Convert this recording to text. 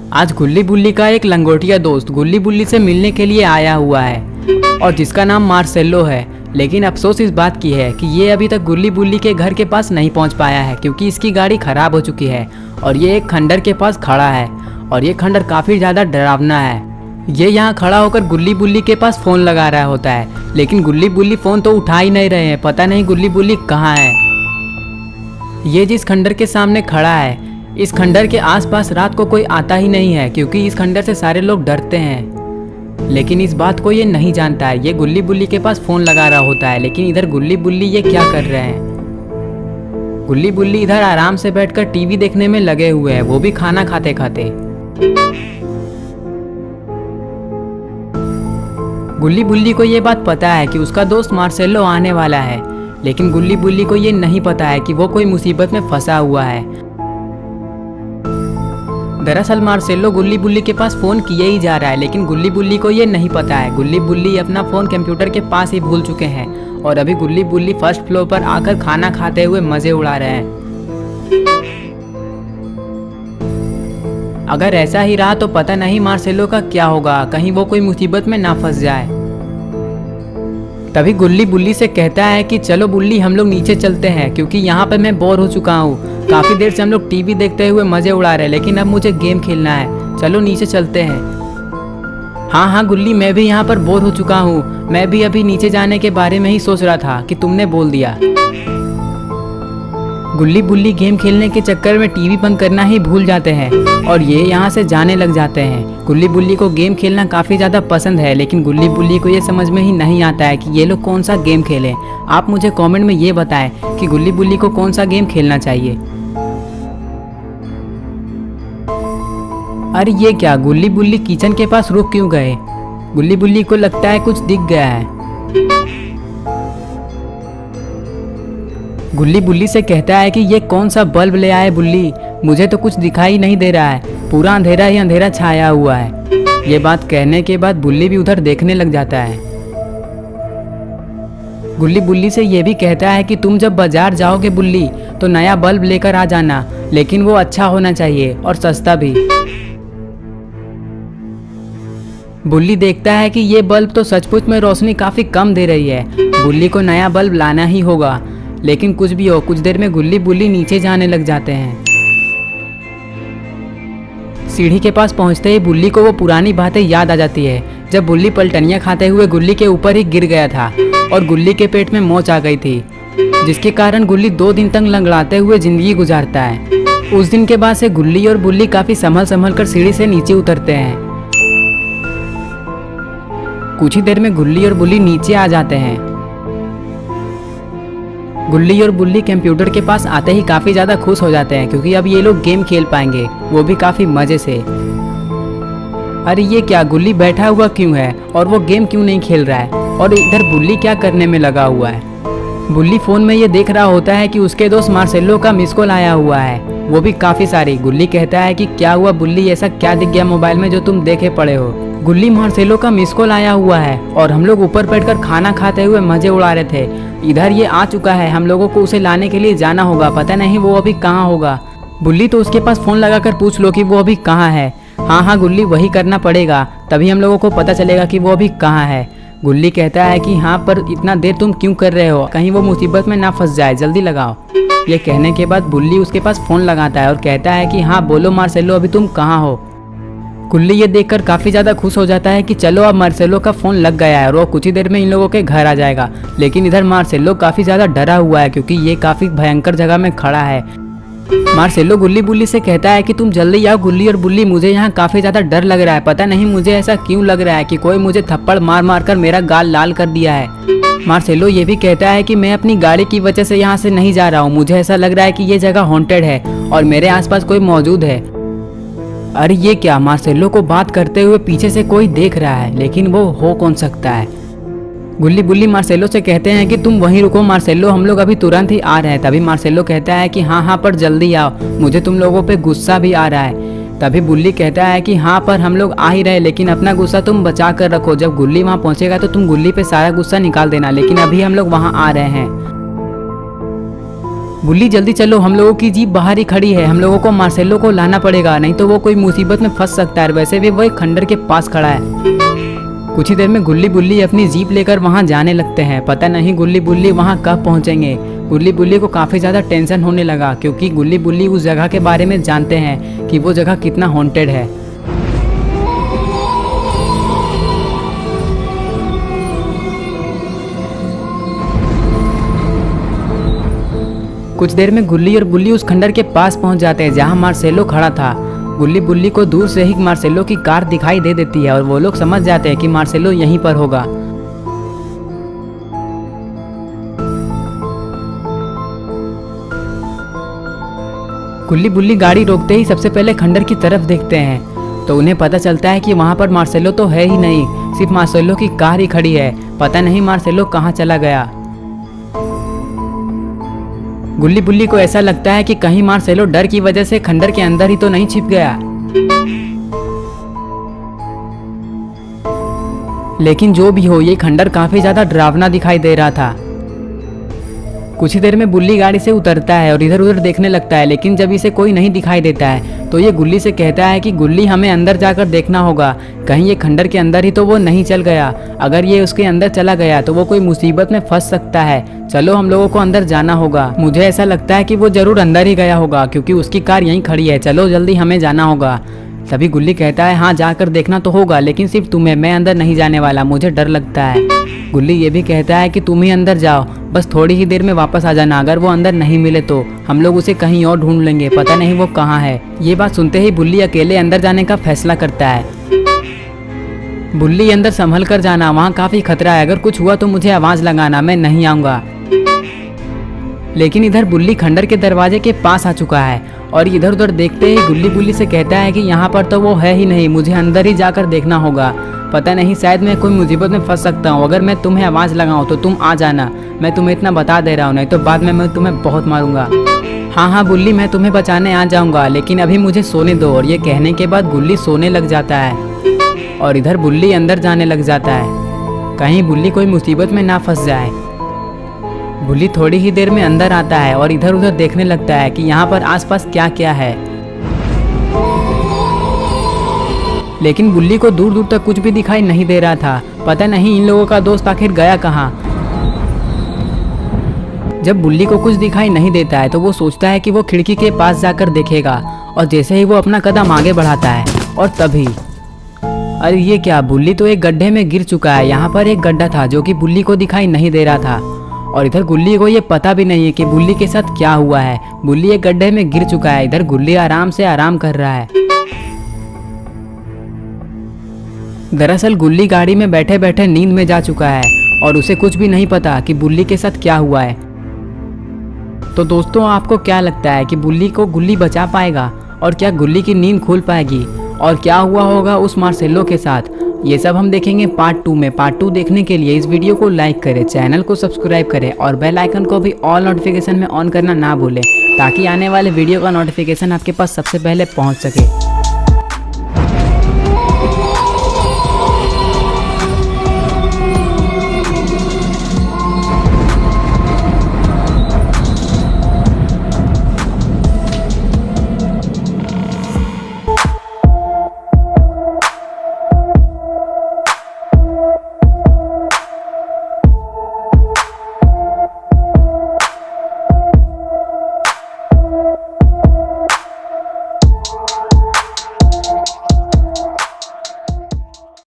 आज गुल्ली बुल्ली का एक लंगोटिया दोस्त गुल्ली बुल्ली से मिलने के लिए आया हुआ है और जिसका नाम मार्सेलो है। लेकिन अफसोस इस बात की है कि ये अभी तक गुल्ली बुल्ली के घर के पास नहीं पहुंच पाया है क्योंकि इसकी गाड़ी खराब हो चुकी है और ये एक खंडर के पास खड़ा है और ये खंडर काफ़ी ज़्यादा डरावना है। ये यहाँ खड़ा होकर गुल्ली बुल्ली के पास फ़ोन लगा रहा होता है, लेकिन गुल्ली बुल्ली फ़ोन तो उठा ही नहीं रहे हैं। पता नहीं गुल्ली बुल्ली कहाँ है। ये जिस खंडर के सामने खड़ा है, इस खंडर के आसपास रात को कोई आता ही नहीं है क्योंकि इस खंडर से सारे लोग डरते हैं। लेकिन इस बात को ये नहीं जानता है। ये गुल्ली बुल्ली के पास फ़ोन लगा रहा होता है, लेकिन इधर गुल्ली बुल्ली ये क्या कर रहे हैं। गुल्ली बुल्ली इधर आराम से बैठकर टीवी देखने में लगे हुए हैं, वो भी खाना खाते खाते। गुल्ली बुल्ली को ये बात पता है कि उसका दोस्त मार्सेलो आने वाला है, लेकिन गुल्ली बुल्ली को ये नहीं पता है कि वो कोई मुसीबत में फंसा हुआ है। दरअसल मार्सेलो गुल्ली बुल्ली के पास फ़ोन किए ही जा रहा है, लेकिन गुल्ली बुल्ली को ये नहीं पता है। गुल्ली बुल्ली अपना फ़ोन कंप्यूटर के पास ही भूल चुके हैं और अभी गुल्ली बुल्ली फर्स्ट फ्लोर पर आकर खाना खाते हुए मज़े उड़ा रहे हैं। अगर ऐसा ही रहा तो पता नहीं मार्सेलो का क्या होगा, कहीं वो कोई मुसीबत में ना फंस जाए। तभी गुल्ली बुल्ली से कहता है कि चलो बुल्ली हम लोग नीचे चलते हैं क्योंकि यहाँ पे मैं बोर हो चुका हूँ। काफ़ी देर से हम लोग टीवी देखते हुए मज़े उड़ा रहे हैं, लेकिन अब मुझे गेम खेलना है। चलो नीचे चलते हैं। हाँ गुल्ली, मैं भी यहाँ पर बोर हो चुका हूँ। मैं भी अभी नीचे जाने के बारे में ही सोच रहा था कि तुमने बोल दिया। गुल्ली बुल्ली गेम खेलने के चक्कर में टीवी बंद करना ही भूल जाते हैं और ये यहाँ से जाने लग जाते हैं। गुल्ली बुल्ली को गेम खेलना काफ़ी ज़्यादा पसंद है, लेकिन गुल्ली बुल्ली को ये समझ में ही नहीं आता है कि ये लोग कौन सा गेम खेलें। आप मुझे कमेंट में ये बताएं कि गुल्ली बुल्ली को कौन सा गेम खेलना चाहिए। अरे ये क्या, गुल्ली बुल्ली किचन के पास रुक क्यों गए? गुल्ली बुल्ली को लगता है कुछ दिख गया है। गुल्ली बुल्ली से कहता है कि ये कौन सा बल्ब ले आए बुल्ली, मुझे तो कुछ दिखाई नहीं दे रहा है, पूरा अंधेरा ही अंधेरा छाया हुआ है। ये बात कहने के बाद बुल्ली भी उधर देखने लग जाता है। गुल्ली बुल्ली से ये भी कहता है कि तुम जब बाजार जाओगे बुल्ली तो नया बल्ब लेकर आ जाना, लेकिन वो अच्छा होना चाहिए और सस्ता भी। बुल्ली देखता है कि ये बल्ब तो सचमुच में रोशनी काफ़ी कम दे रही है, बुल्ली को नया बल्ब लाना ही होगा। लेकिन कुछ भी हो, कुछ देर में गुल्ली बुल्ली नीचे जाने लग जाते हैं। सीढ़ी के पास पहुंचते ही बुल्ली को वो पुरानी बातें याद आ जाती है, जब बुल्ली पलटनियाँ खाते हुए गुल्ली के ऊपर ही गिर गया था और गुल्ली के पेट में मोच आ गई थी, जिसके कारण गुल्ली 2 दिन तक लंगड़ाते हुए ज़िंदगी गुजारता है। उस दिन के बाद से गुल्ली और बुल्ली काफ़ी संभल कर सीढ़ी से नीचे उतरते हैं। कुछ ही देर में गुल्ली और बुल्ली नीचे आ जाते हैं। गुल्ली और बुल्ली कंप्यूटर के पास आते ही काफ़ी ज़्यादा खुश हो जाते हैं क्योंकि अब ये लोग गेम खेल पाएंगे, वो भी काफ़ी मज़े से। अरे ये क्या, गुल्ली बैठा हुआ क्यों है और वो गेम क्यों नहीं खेल रहा है, और इधर बुल्ली क्या करने में लगा हुआ है। बुल्ली फ़ोन में ये देख रहा होता है कि उसके दोस्त मार्सेलो का मिस कॉल आया हुआ है, वो भी काफ़ी सारी। गुल्ली कहता है कि क्या हुआ बुल्ली, ऐसा क्या दिख गया मोबाइल में जो तुम देखे पड़े हो। गुल्ली, मार्सेलो का मिस कॉल आया हुआ है और हम लोग ऊपर बैठकर खाना खाते हुए मज़े उड़ा रहे थे। इधर ये आ चुका है, हम लोगों को उसे लाने के लिए जाना होगा, पता नहीं वो अभी कहाँ होगा। बुल्ली, तो उसके पास फ़ोन लगाकर पूछ लो कि वो अभी कहाँ है। हाँ गुल्ली, वही करना पड़ेगा, तभी हम लोगों को पता चलेगा कि वो अभी कहाँ है। गुल्ली कहता है कि हाँ, पर इतना देर तुम क्यों कर रहे हो, कहीं वो मुसीबत में ना फंस जाए, जल्दी लगाओ। ये कहने के बाद बुल्ली उसके पास फ़ोन लगाता है और कहता है कि हाँ बोलो मार्सेलो, अभी तुम कहाँ हो। गुल्ली ये देखकर काफ़ी ज़्यादा खुश हो जाता है कि चलो अब मार्सेलो का फ़ोन लग गया है और वो कुछ ही देर में इन लोगों के घर आ जाएगा। लेकिन इधर मार्सेलो काफ़ी ज़्यादा डरा हुआ है क्योंकि ये काफ़ी भयंकर जगह में खड़ा है। मार्सेलो गुल्ली बुल्ली से कहता है कि तुम जल्दी आओ गुल्ली और बुल्ली, मुझे यहाँ काफ़ी ज़्यादा डर लग रहा है, पता नहीं मुझे ऐसा क्यों लग रहा है कि कोई मुझे थप्पड़ मार कर मेरा गाल लाल कर दिया है। मार्सेलो ये भी कहता है कि मैं अपनी गाड़ी की वजह से यहाँ से नहीं जा रहा हूँ, मुझे ऐसा लग रहा है कि ये जगह हॉन्टेड है और मेरे आसपास कोई मौजूद है। अरे ये क्या, मार्सेलो को बात करते हुए पीछे से कोई देख रहा है, लेकिन वो हो कौन सकता है। गुल्ली बुल्ली मार्सेलो से कहते हैं कि तुम वहीं रुको मार्सेलो, हम लोग अभी तुरंत ही आ रहे हैं। तभी मार्सेलो कहता है कि हाँ पर जल्दी आओ, मुझे तुम लोगों पे गुस्सा भी आ रहा है। तभी बुल्ली कहता है कि हाँ पर हम लोग आ ही रहे, लेकिन अपना गुस्सा तुम बचा कर रखो, जब गुल्ली वहाँ पहुँचेगा तो तुम गुल्ली पे सारा गुस्सा निकाल देना, लेकिन अभी हम लोग वहाँ आ रहे हैं। गुल्ली जल्दी चलो, हम लोगों की जीप बाहर ही खड़ी है, हम लोगों को मार्सेलो को लाना पड़ेगा, नहीं तो वो कोई मुसीबत में फंस सकता है। वैसे भी वो एक खंडर के पास खड़ा है। कुछ ही देर में गुल्ली बुल्ली अपनी जीप लेकर वहां जाने लगते हैं। पता नहीं गुल्ली बुल्ली वहां कब पहुंचेंगे। गुल्ली बुल्ली को काफ़ी ज़्यादा टेंशन होने लगा, क्योंकि गुल्ली बुल्ली उस जगह के बारे में जानते हैं कि वो जगह कितना हॉन्टेड है। कुछ देर में गुल्ली और बुल्ली उस खंडर के पास पहुंच जाते हैं जहां मार्सेलो खड़ा था। गुल्ली बुल्ली को दूर से ही मार्सेलो की कार दिखाई दे देती है और वो लोग समझ जाते हैं कि मार्सेलो यहीं पर होगा। गुल्ली बुल्ली गाड़ी रोकते ही सबसे पहले खंडर की तरफ देखते हैं तो उन्हें पता चलता है कि वहां पर मार्सेलो तो है ही नहीं, सिर्फ मार्सेलो की कार ही खड़ी है। पता नहीं मार्सेलो कहाँ चला गया। गुल्ली बुल्ली को ऐसा लगता है कि कहीं मार्सेलो डर की वजह से खंडर के अंदर ही तो नहीं छिप गया। लेकिन जो भी हो, ये खंडर काफी ज्यादा डरावना दिखाई दे रहा था। कुछ ही देर में बुल्ली गाड़ी से उतरता है और इधर उधर देखने लगता है, लेकिन जब इसे कोई नहीं दिखाई देता है तो ये गुल्ली से कहता है कि गुल्ली हमें अंदर जाकर देखना होगा, कहीं ये खंडर के अंदर ही तो वो नहीं चल गया। अगर ये उसके अंदर चला गया तो वो कोई मुसीबत में फंस सकता है। चलो हम लोगों को अंदर जाना होगा। मुझे ऐसा लगता है कि वो जरूर अंदर ही गया होगा, क्योंकि उसकी कार यहीं खड़ी है। चलो जल्दी हमें जाना होगा। तभी गुल्ली कहता है हाँ जाकर देखना तो होगा, लेकिन सिर्फ तुम्हें, मैं अंदर नहीं जाने वाला, मुझे डर लगता है। गुल्ली ये भी कहता है कि तुम ही अंदर जाओ, बस थोड़ी ही देर में वापस आ जाना। अगर वो अंदर नहीं मिले तो हम लोग उसे कहीं और ढूंढ लेंगे, पता नहीं वो कहाँ है। ये बात सुनते ही बुल्ली अकेले अंदर जाने का फैसला करता है। बुल्ली अंदर संभल कर जाना, वहाँ काफी खतरा है, अगर कुछ हुआ तो मुझे आवाज लगाना, मैं नहीं आऊंगा। लेकिन इधर बुल्ली खंडर के दरवाजे के पास आ चुका है और इधर उधर देखते ही गुल्ली बुल्ली से कहता है कि यहाँ पर तो वो है ही नहीं, मुझे अंदर ही जाकर देखना होगा। पता नहीं शायद मैं कोई मुसीबत में फंस सकता हूँ। अगर मैं तुम्हें आवाज़ लगाऊँ तो तुम आ जाना, मैं तुम्हें इतना बता दे रहा हूँ, नहीं तो बाद में मैं तुम्हें बहुत मारूंगा। हाँ हाँ बुल्ली, मैं तुम्हें बचाने आ जाऊँगा, लेकिन अभी मुझे सोने दो। और ये कहने के बाद गुल्ली सोने लग जाता है और इधर बुल्ली अंदर जाने लग जाता है, कहीं बुल्ली कोई मुसीबत में ना फंस जाए। बुल्ली थोड़ी ही देर में अंदर आता है और इधर उधर देखने लगता है कि यहाँ पर आसपास क्या क्या है, लेकिन बुल्ली को दूर दूर तक कुछ भी दिखाई नहीं दे रहा था। पता नहीं इन लोगों का दोस्त आखिर गया कहाँ। जब बुल्ली को कुछ दिखाई नहीं देता है तो वो सोचता है कि वो खिड़की के पास जाकर देखेगा, और जैसे ही वो अपना कदम आगे बढ़ाता है और तभी अरे ये क्या, बुल्ली तो एक गड्ढे में गिर चुका है। यहाँ पर एक गड्ढा था जो कि बुल्ली को दिखाई नहीं दे रहा था, और इधर गुल्ली को ये पता भी नहीं है कि बुल्ली के साथ क्या हुआ है। बुल्ली एक गड्ढे में गिर चुका है, इधर गुल्ली आराम से आराम कर रहा है। दरअसल गुल्ली गाड़ी में बैठे बैठे नींद में जा चुका है और उसे कुछ भी नहीं पता कि बुल्ली के साथ क्या हुआ है। तो दोस्तों, आपको क्या लगता है कि बुल्ली को गुल्ली बचा पाएगा, और क्या गुल्ली की नींद खुल पाएगी, और क्या हुआ होगा उस मार्सेलो के साथ? ये सब हम देखेंगे पार्ट 2 में। पार्ट 2 देखने के लिए इस वीडियो को लाइक करें, चैनल को सब्सक्राइब करें और बेल आइकन को भी ऑल नोटिफिकेशन में ऑन करना ना भूलें, ताकि आने वाले वीडियो का नोटिफिकेशन आपके पास सबसे पहले पहुंच सके।